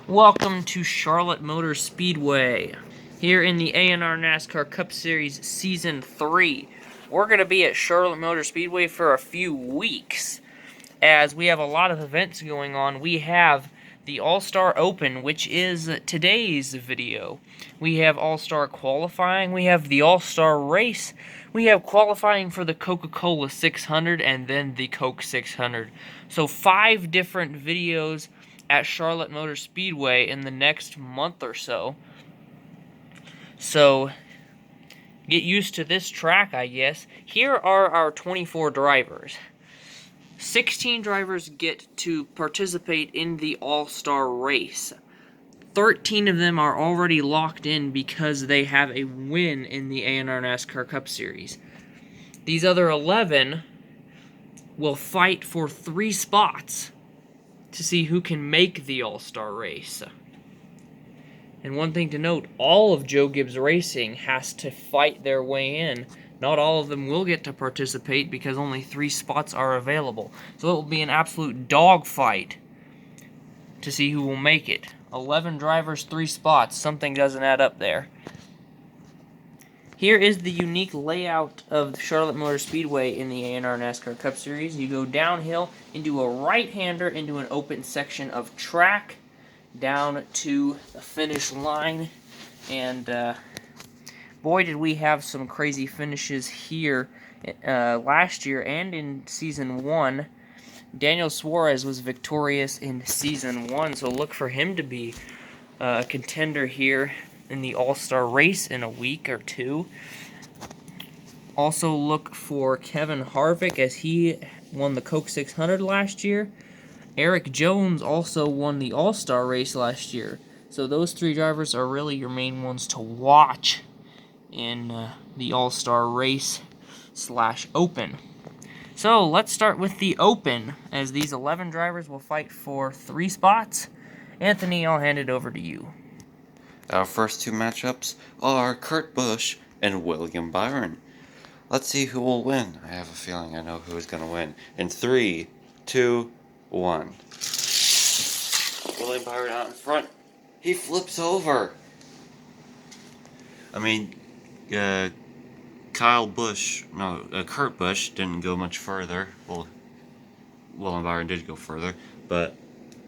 Welcome to Charlotte Motor Speedway. Here in the A&R NASCAR Cup Series Season 3. We're going to be at Charlotte Motor Speedway for a few weeks, as we have a lot of events going on. We have the All-Star Open, which is today's video. We have All-Star Qualifying, we have the All-Star Race, we have qualifying for the Coca-Cola 600, and then the Coke 600. So 5 different videos at Charlotte Motor Speedway in the next month or so. So, get used to this track, I guess. Here are our 24 drivers. 16 drivers get to participate in the All-Star Race. 13 of them are already locked in because they have a win in the A&R NASCAR Cup Series. These other 11 will fight for 3 spots to see who can make the All-Star Race. And one thing to note, all of Joe Gibbs Racing has to fight their way in. Not all of them will get to participate because only 3 spots are available. So it will be an absolute dogfight to see who will make it. 11 drivers, 3 spots. Something doesn't add up there. Here is the unique layout of Charlotte Motor Speedway in the A&R NASCAR Cup Series. You go downhill into a right-hander into an open section of track, down to the finish line, and boy did we have some crazy finishes here last year and in Season 1. Daniel Suarez was victorious in Season 1, so look for him to be a contender here in the All-Star Race in a week or two. Also look for Kevin Harvick, as he won the Coke 600 last year. Eric Jones also won the All-Star Race last year. So those 3 drivers are really your main ones to watch in the All-Star Race / Open. So let's start with the Open, as these 11 drivers will fight for 3 spots. Anthony, I'll hand it over to you. Our first 2 matchups are Kurt Busch and William Byron. Let's see who will win. I have a feeling I know who is going to win. In 3, 2, 1. William Byron out in front. He flips over. Kurt Busch didn't go much further. Well, William Byron did go further, but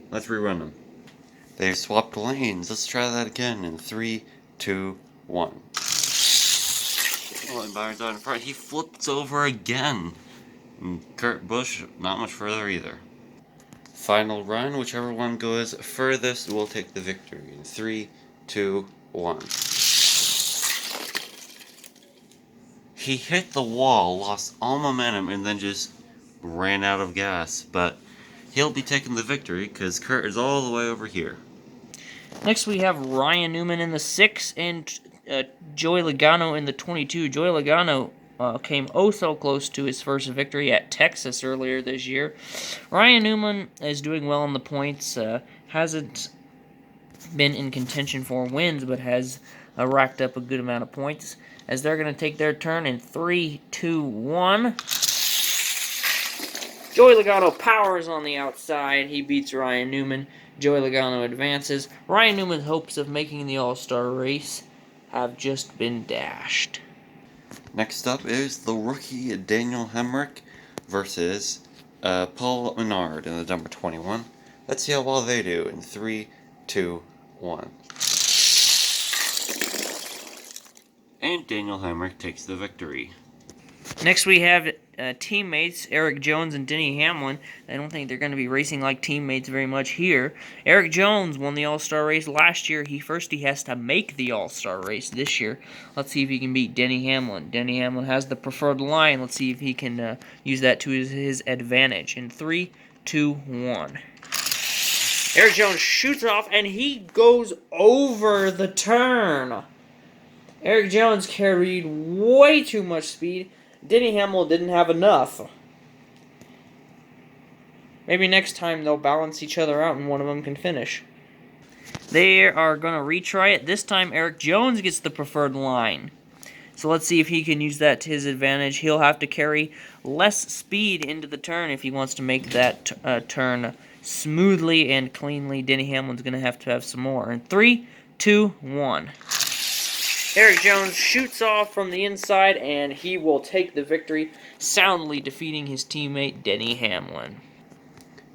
let's rerun them. They've swapped lanes. Let's try that again in 3, 2, 1. William Byron's out in front. He flips over again. And Kurt Busch, not much further either. Final run. Whichever one goes furthest will take the victory. In 3, 2, 1. He hit the wall, lost all momentum, and then just ran out of gas. But he'll be taking the victory because Kurt is all the way over here. Next we have Ryan Newman in the 6 and Joey Logano in the 22. Joey Logano came oh so close to his first victory at Texas earlier this year. Ryan Newman is doing well on the points. Hasn't been in contention for wins, but has racked up a good amount of points. As they're going to take their turn in 3, 2, 1. Joey Logano powers on the outside. He beats Ryan Newman. Joey Logano advances. Ryan Newman's hopes of making the All-Star Race have just been dashed. Next up is the rookie Daniel Hemrick versus Paul Menard in the number 21. Let's see how well they do in 3, 2, 1. And Daniel Hemrick takes the victory. Next we have teammates, Eric Jones and Denny Hamlin. I don't think they're going to be racing like teammates very much here. Eric Jones won the All-Star Race last year. He has to make the All-Star Race this year. Let's see if he can beat Denny Hamlin. Denny Hamlin has the preferred line. Let's see if he can use that to his advantage. In 3, 2, 1. Eric Jones shoots off, and he goes over the turn. Eric Jones carried way too much speed. Denny Hamlin didn't have enough. Maybe next time they'll balance each other out and one of them can finish. They are going to retry it. This time Eric Jones gets the preferred line. So let's see if he can use that to his advantage. He'll have to carry less speed into the turn if he wants to make that turn smoothly and cleanly. Denny Hamlin's going to have some more. In 3, 2, 1. Erik Jones shoots off from the inside, and he will take the victory, soundly defeating his teammate Denny Hamlin.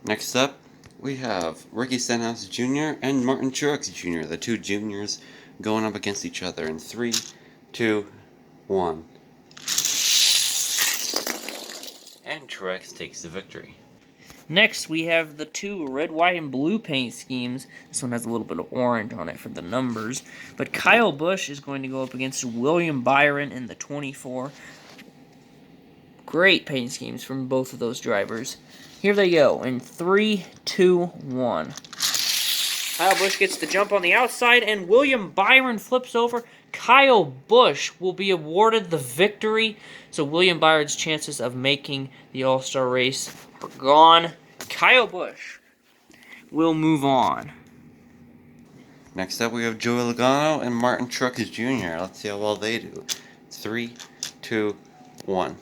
Next up, we have Ricky Stenhouse Jr. and Martin Truex Jr., the two juniors, going up against each other in 3, 2, 1. And Truex takes the victory. Next, we have the two red, white, and blue paint schemes. This one has a little bit of orange on it for the numbers. But Kyle Busch is going to go up against William Byron in the 24. Great paint schemes from both of those drivers. Here they go in 3, 2, 1. Kyle Busch gets the jump on the outside, and William Byron flips over. Kyle Busch will be awarded the victory, so William Byron's chances of making the All-Star race are gone. Kyle Busch will move on. Next up, we have Joey Logano and Martin Truex Jr. Let's see how well they do. 3, 2, 1.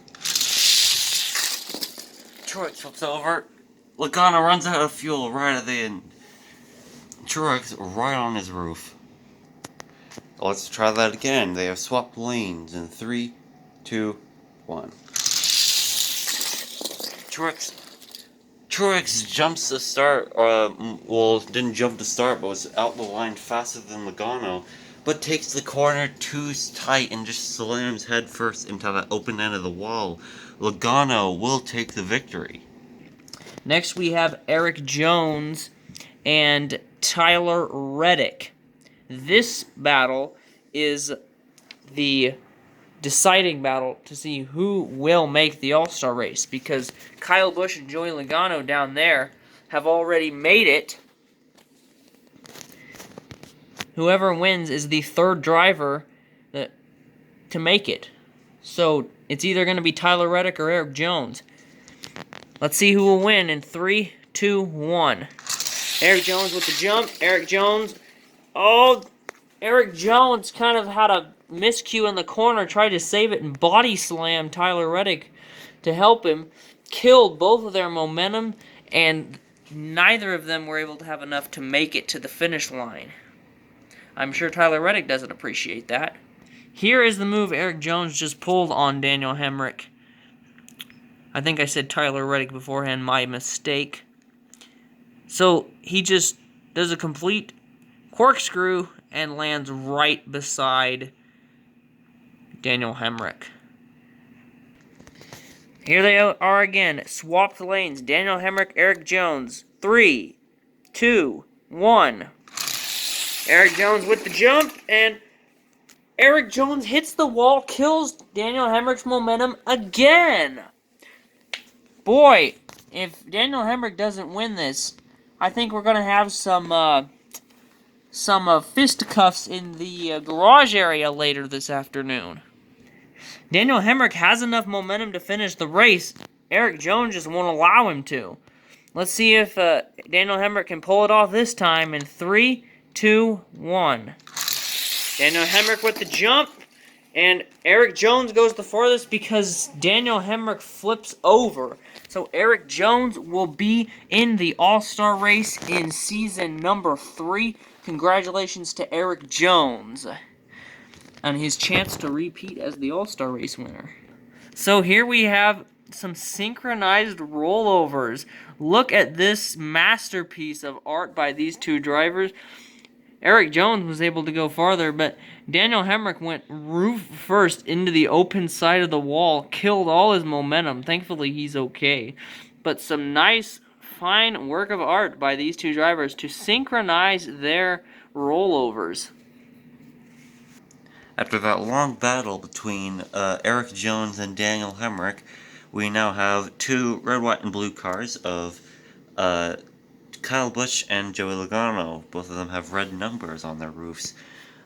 Truex flips over. Logano runs out of fuel right at the end. Truex right on his roof. Let's try that again. They have swapped lanes in 3, 2, 1. Truex jumps to start, didn't jump to start, but was out the line faster than Logano, but takes the corner too tight and just slams head first into the open end of the wall. Logano will take the victory. Next, we have Erik Jones and Tyler Reddick. This battle is the deciding battle to see who will make the All-Star race, because Kyle Busch and Joey Logano down there have already made it. Whoever wins is the third driver to make it. So it's either going to be Tyler Reddick or Erik Jones. Let's see who will win in 3, 2, 1. Erik Jones with the jump. Erik Jones. Oh, Erik Jones kind of had a miscue in the corner, tried to save it, and body slammed Tyler Reddick to help him. Killed both of their momentum, and neither of them were able to have enough to make it to the finish line. I'm sure Tyler Reddick doesn't appreciate that. Here is the move Erik Jones just pulled on Daniel Hemrick. I think I said Tyler Reddick beforehand, my mistake. So he just does a complete corkscrew and lands right beside Daniel Hemrick. Here they are again, swapped lanes. Daniel Hemrick, Erik Jones. 3, 2, 1. Erik Jones with the jump, and Erik Jones hits the wall, kills Daniel Hemrick's momentum again. Boy, if Daniel Hemrick doesn't win this, I think we're going to have some fisticuffs in the garage area later this afternoon. Daniel Hemrick has enough momentum to finish the race. Erik Jones just won't allow him to. Let's see if Daniel Hemrick can pull it off this time in 3, 2, 1. Daniel Hemrick with the jump, and Erik Jones goes the farthest because Daniel Hemrick flips over. So Erik Jones will be in the All-Star race in season number 3. Congratulations to Erik Jones on his chance to repeat as the All-Star race winner. So here we have some synchronized rollovers. Look at this masterpiece of art by these two drivers. Erik Jones was able to go farther, but Daniel Hemrick went roof first into the open side of the wall, killed all his momentum. Thankfully, he's okay. But some nice, fine work of art by these two drivers to synchronize their rollovers. After that long battle between Erik Jones and Daniel Hemrick, we now have two red, white, and blue cars of Kyle Busch and Joey Logano. Both of them have red numbers on their roofs.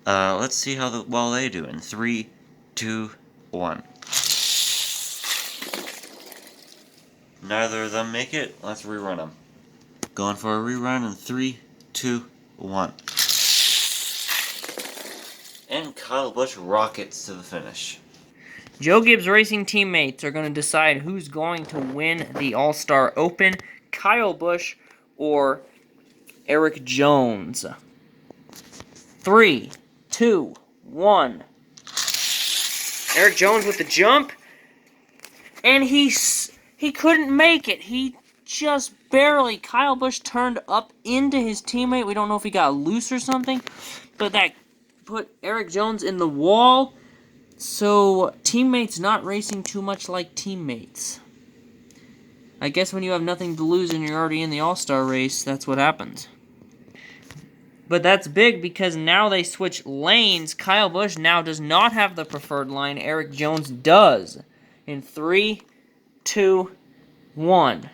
Let's see how well they do in 3, 2, 1. Neither of them make it. Let's rerun them. Going for a rerun in 3, 2, 1. And Kyle Busch rockets to the finish. Joe Gibbs Racing teammates are going to decide who's going to win the All-Star Open. Kyle Busch or Eric Jones? 3, 2, 1. Eric Jones with the jump, and he couldn't make it. He just barely. Kyle Busch turned up into his teammate. We don't know if he got loose or something, but that put Eric Jones in the wall. So teammates not racing too much like teammates. I guess when you have nothing to lose and you're already in the All-Star race, that's what happens. But that's big because now they switch lanes. Kyle Busch now does not have the preferred line. Eric Jones does. In 3, 2, 1.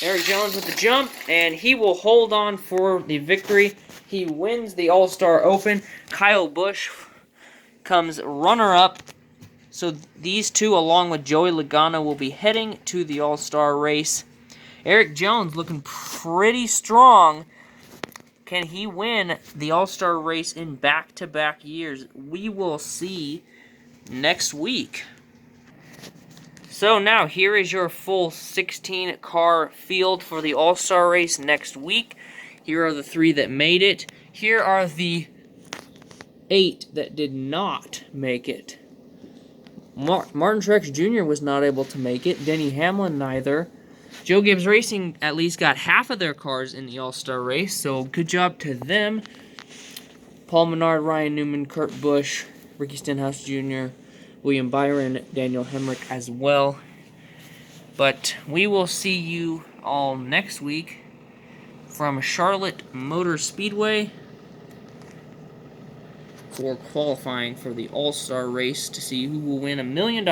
Eric Jones with the jump, and he will hold on for the victory. He wins the All-Star Open. Kyle Busch comes runner-up. So these two, along with Joey Logano, will be heading to the All-Star race. Eric Jones looking pretty strong. Can he win the All-Star race in back-to-back years? We will see next week. So now, here is your full 16-car field for the All-Star race next week. Here are the 3 that made it. Here are the 8 that did not make it. Martin Truex Jr. was not able to make it. Denny Hamlin neither. Joe Gibbs Racing at least got half of their cars in the All-Star race, so good job to them. Paul Menard, Ryan Newman, Kurt Busch, Ricky Stenhouse Jr., William Byron, Daniel Hemrick as well. But we will see you all next week from Charlotte Motor Speedway for qualifying for the All-Star race to see who will win $1 million.